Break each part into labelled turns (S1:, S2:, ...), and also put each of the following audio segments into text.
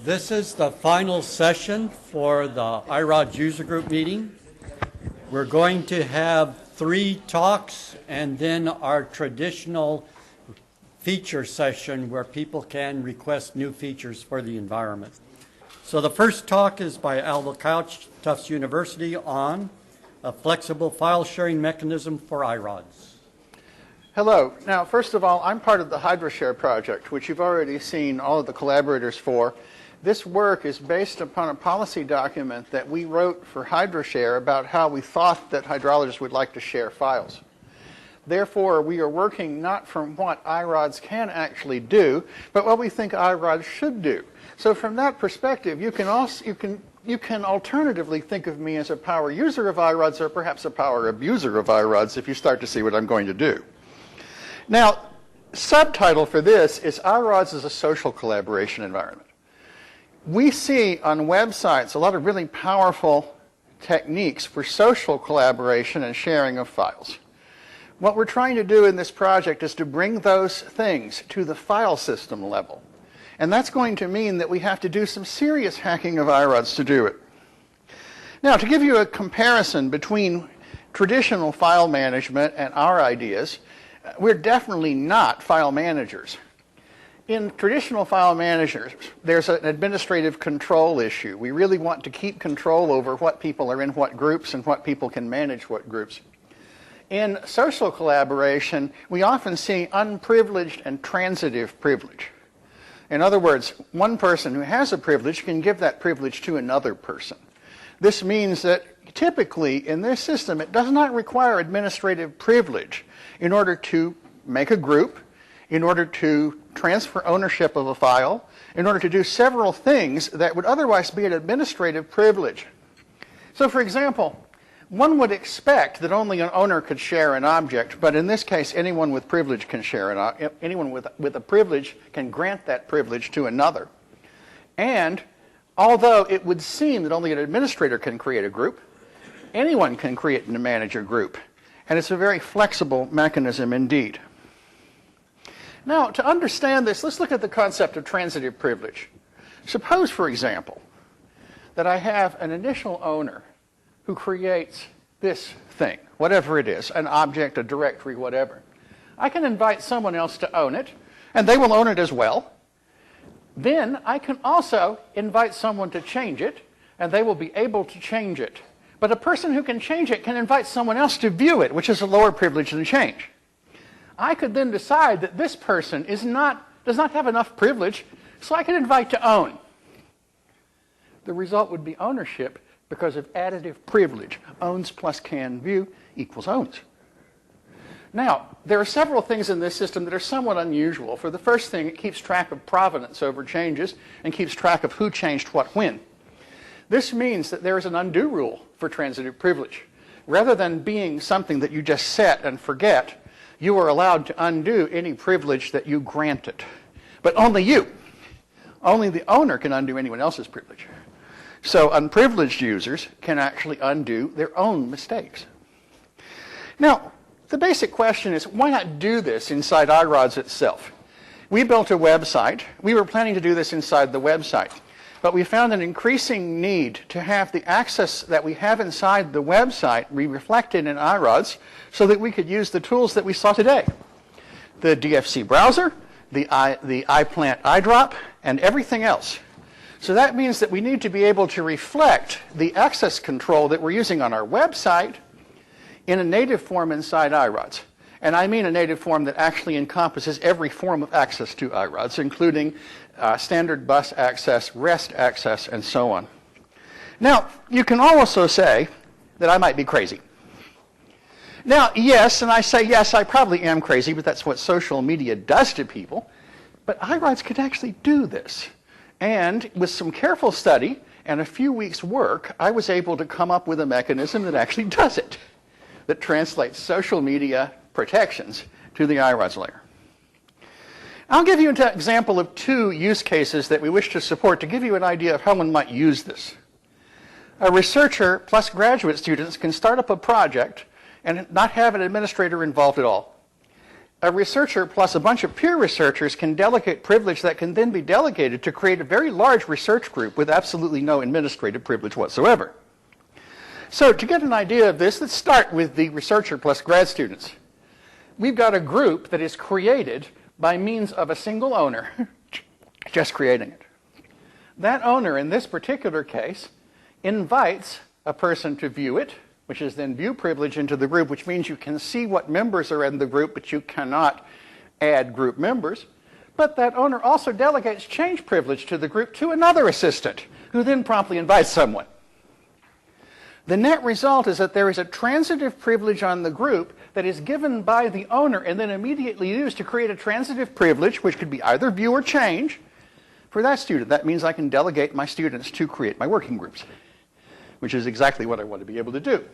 S1: This is the final session for the iRODS user group meeting. We're going to have 3 talks and then our traditional feature session where people can request new features for the environment. So the first talk is by Alva, Tufts University on a flexible file sharing mechanism for iRODS.
S2: Hello. Now, first of all, I'm part of the HydroShare project, which you've already seen all of the collaborators for. This work is based upon a policy document that we wrote for HydroShare about how we thought that hydrologists would like to share files. Therefore, we are working not from what iRODS can actually do, but what we think iRODS should do. So from that perspective, you can alternatively think of me as a power user of iRODS or perhaps a power abuser of iRODS if you start to see what I'm going to do. Now, subtitle for this is iRODS is a social collaboration environment. We see on websites a lot of really powerful techniques for social collaboration and sharing of files. What we're trying to do in this project is to bring those things to the file system level. And that's going to mean that we have to do some serious hacking of iRODS to do it. Now, to give you a comparison between traditional file management and our ideas, we're definitely not file managers. In traditional file managers, there's an administrative control issue. We really want to keep control over what people are in what groups and what people can manage what groups. In social collaboration, we often see unprivileged and transitive privilege. In other words, one person who has a privilege can give that privilege to another person. This means that typically in this system, it does not require administrative privilege in order to make a group, in order to transfer ownership of a file, in order to do several things that would otherwise be an administrative privilege. So for example, one would expect that only an owner could share an object, but in this case, anyone with privilege can share an object. Anyone with a privilege can grant that privilege to another. And although it would seem that only an administrator can create a group, anyone can create and manage a group. And it's a very flexible mechanism indeed. Now, to understand this, let's look at the concept of transitive privilege. Suppose, for example, that I have an initial owner who creates this thing, whatever it is, an object, a directory, whatever. I can invite someone else to own it, and they will own it as well. Then I can also invite someone to change it, and they will be able to change it. But a person who can change it can invite someone else to view it, which is a lower privilege than change. I could then decide that this person does not have enough privilege, so I can invite to own. The result would be ownership because of additive privilege. Owns plus can view equals owns. Now, there are several things in this system that are somewhat unusual. For the first thing, it keeps track of provenance over changes and keeps track of who changed what when. This means that there is an undo rule for transitive privilege. Rather than being something that you just set and forget, you are allowed to undo any privilege that you granted. But only you. Only the owner can undo anyone else's privilege. So unprivileged users can actually undo their own mistakes. Now, the basic question is, why not do this inside iRODS itself? We built a website. We were planning to do this inside the website. But we found an increasing need to have the access that we have inside the website be reflected in iRODS so that we could use the tools that we saw today. The DFC browser, the iPlant iDrop, and everything else. So that means that we need to be able to reflect the access control that we're using on our website in a native form inside iRODS. And I mean a native form that actually encompasses every form of access to iRODS, including standard bus access, REST access, and so on. Now, you can also say that I might be crazy. Now, yes, and I say, yes, I probably am crazy, but that's what social media does to people. But iRODS could actually do this. And with some careful study and a few weeks' work, I was able to come up with a mechanism that actually does it, that translates social media protections to the iRODS layer. I'll give you an example of 2 use cases that we wish to support to give you an idea of how one might use this. A researcher plus graduate students can start up a project and not have an administrator involved at all. a researcher plus a bunch of peer researchers can delegate privilege that can then be delegated to create a very large research group with absolutely no administrative privilege whatsoever. So to get an idea of this, let's start with the researcher plus grad students. We've got a group that is created by means of a single owner, just creating it. That owner, in this particular case, invites a person to view it, which is then view privilege into the group, which means you can see what members are in the group, but you cannot add group members. But that owner also delegates change privilege to the group to another assistant, who then promptly invites someone. The net result is that there is a transitive privilege on the group that is given by the owner and then immediately used to create a transitive privilege, which could be either view or change, for that student. That means I can delegate my students to create my working groups, which is exactly what I want to be able to do.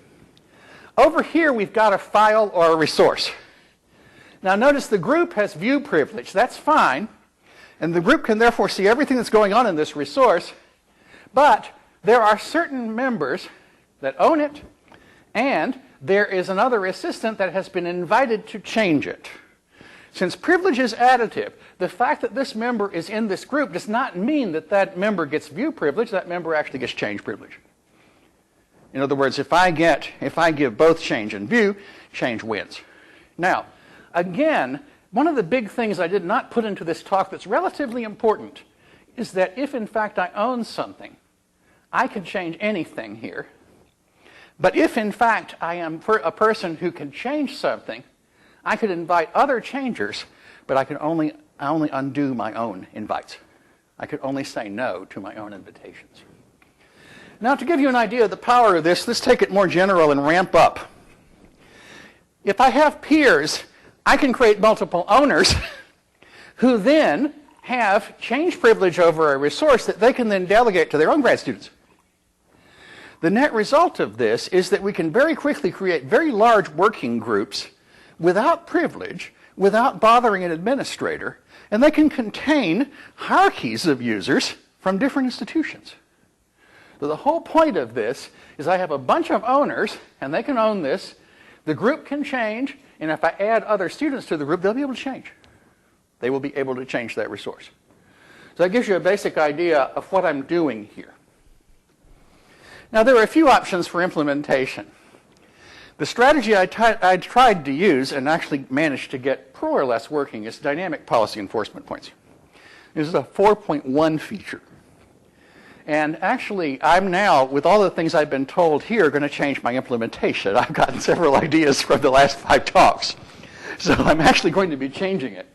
S2: Over here, we've got a file or a resource. Now notice the group has view privilege. That's fine. And the group can therefore see everything that's going on in this resource. But there are certain members that own it, and there is another assistant that has been invited to change it. Since privilege is additive, the fact that this member is in this group does not mean that that member gets view privilege. That member actually gets change privilege. In other words, if I give both change and view, change wins. Now, again, one of the big things I did not put into this talk that's relatively important is that if in fact I own something, I can change anything here. But if in fact I am a person who can change something, I could invite other changers, but I only undo my own invites. I could only say no to my own invitations. Now, to give you an idea of the power of this, let's take it more general and ramp up. If I have peers, I can create multiple owners who then have change privilege over a resource that they can then delegate to their own grad students. The net result of this is that we can very quickly create very large working groups without privilege, without bothering an administrator, and they can contain hierarchies of users from different institutions. So the whole point of this is I have a bunch of owners, and they can own this. The group can change, and if I add other students to the group, they'll be able to change. They will be able to change that resource. So that gives you a basic idea of what I'm doing here. Now, there are a few options for implementation. The strategy I tried to use and actually managed to get more or less working is dynamic policy enforcement points. This is a 4.1 feature. And actually, I'm now, with all the things I've been told here, going to change my implementation. I've gotten several ideas from the last 5 talks. So I'm actually going to be changing it.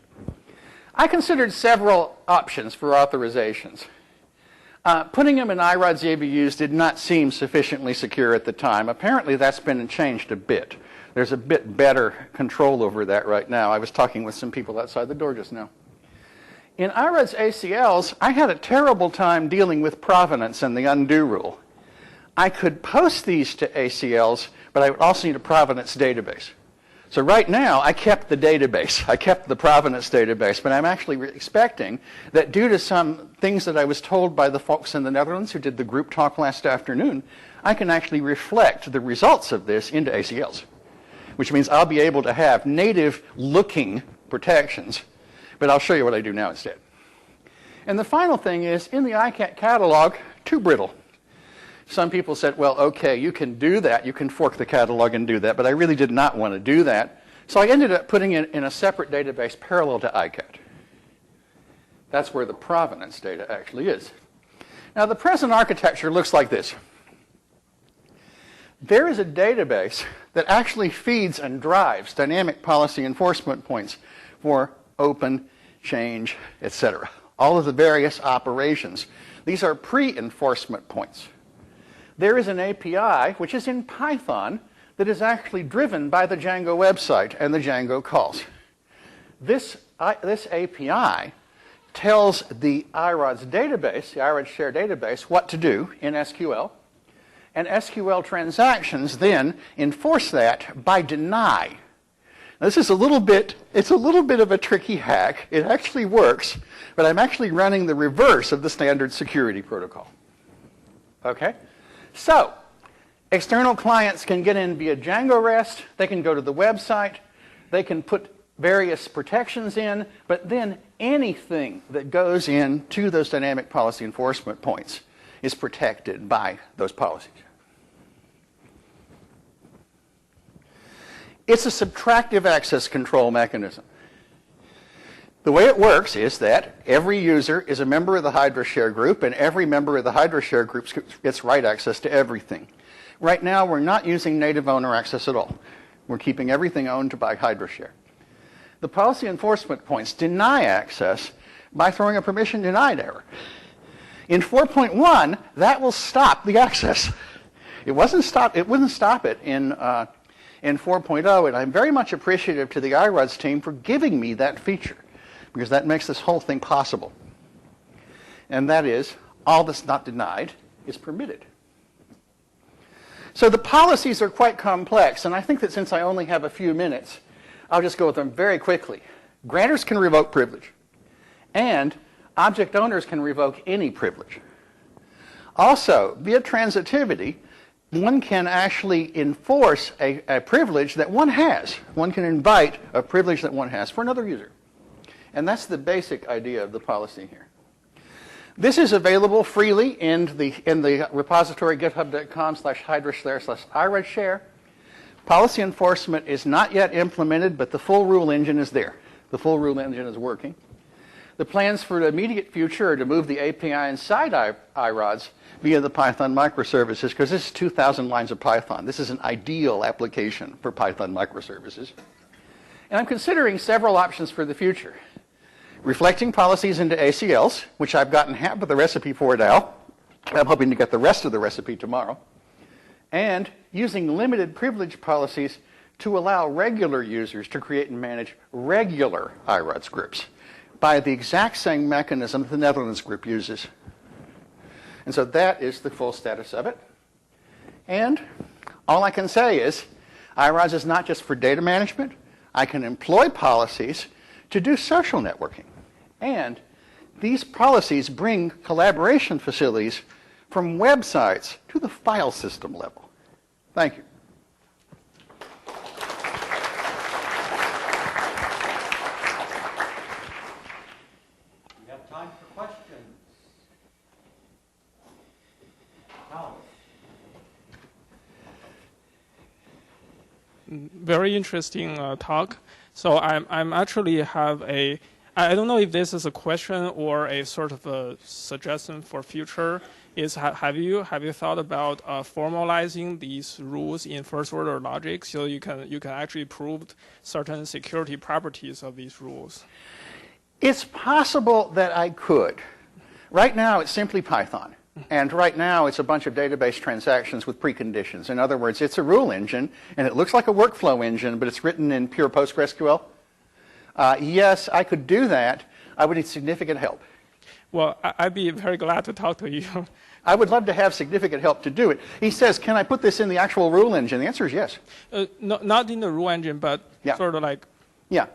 S2: I considered several options for authorizations. Putting them in iRODS ABUs did not seem sufficiently secure at the time. Apparently, that's been changed a bit. There's a bit better control over that right now. I was talking with some people outside the door just now. In iRODS ACLs, I had a terrible time dealing with provenance and the undo rule. I could post these to ACLs, but I would also need a provenance database. So right now, I kept the database. I kept the provenance database, but I'm actually expecting that due to some things that I was told by the folks in the Netherlands who did the group talk last afternoon, I can actually reflect the results of this into ACLs, which means I'll be able to have native-looking protections, but I'll show you what I do now instead. And the final thing is, in the ICAT catalog, too brittle. Some people said, well, okay, you can do that. You can fork the catalog and do that. But I really did not want to do that. So I ended up putting it in a separate database parallel to ICAT. That's where the provenance data actually is. Now, the present architecture looks like this. There is a database that actually feeds and drives dynamic policy enforcement points for open, change, etc. All of the various operations. These are pre-enforcement points. There is an API, which is in Python, that is actually driven by the Django website and the Django calls. This API tells the iRODS database, the iRODS share database, what to do in SQL. And SQL transactions then enforce that by deny. Now, this is a little bit of a tricky hack. It actually works, but I'm actually running the reverse of the standard security protocol. Okay? So, external clients can get in via Django REST. They can go to the website. They can put various protections in, but then anything that goes into those dynamic policy enforcement points is protected by those policies. It's a subtractive access control mechanism. The way it works is that every user is a member of the HydroShare group, and every member of the HydroShare group gets write access to everything. Right now, we're not using native owner access at all. We're keeping everything owned by HydroShare. The policy enforcement points deny access by throwing a permission denied error. In 4.1, that will stop the access. It wouldn't stop it in 4.0, and I'm very much appreciative to the iRODS team for giving me that feature, because that makes this whole thing possible. And that is, all that's not denied is permitted. So the policies are quite complex, and I think that since I only have a few minutes, I'll just go with them very quickly. Grantors can revoke privilege, and object owners can revoke any privilege. Also, via transitivity, one can actually enforce a privilege that one has. One can invite a privilege that one has for another user. And that's the basic idea of the policy here. This is available freely in the repository github.com/hydroshare/iRODShare. Policy enforcement is not yet implemented, but the full rule engine is there. The full rule engine is working. The plans for the immediate future are to move the API inside iRODS via the Python microservices, because this is 2,000 lines of Python. This is an ideal application for Python microservices. And I'm considering several options for the future. Reflecting policies into ACLs, which I've gotten half of the recipe for now. I'm hoping to get the rest of the recipe tomorrow. And using limited privilege policies to allow regular users to create and manage regular iRODS groups by the exact same mechanism the Netherlands group uses. And so that is the full status of it. And all I can say is, iRODS is not just for data management. I can employ policies to do social networking. And these policies bring collaboration facilities from websites to the file system level. Thank you.
S1: We have time for questions. Alva.
S3: Very interesting talk. So I'm actually have a, I don't know if this is a question or a sort of a suggestion for future. Is have you thought about formalizing these rules in first order logic so you can actually prove certain security properties of these rules?
S2: It's possible that I could. Right now, it's simply Python. And right now, it's a bunch of database transactions with preconditions. In other words, it's a rule engine, and it looks like a workflow engine, but it's written in pure PostgreSQL. Yes, I could do that. I would need significant help.
S3: Well, I'd be very glad to talk to you.
S2: I would love to have significant help to do it. He says, can I put this in the actual rule engine? The answer is yes.
S3: No, not in the rule engine, but sort of like
S2: in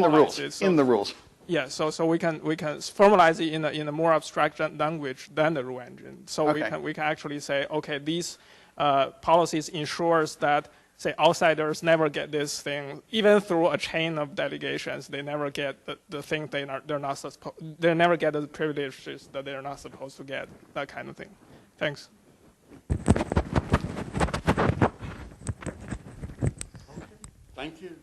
S2: the rules.
S3: It, so,
S2: in the rules.
S3: Yeah, so we can formalize it in a more abstract language than the rule engine. So we can actually say, okay, these policies ensures that, say, outsiders never get this thing, even through a chain of delegations. They never get the thing they never get the privileges that they're not supposed to get. That kind of thing. Thanks.
S1: Thank you.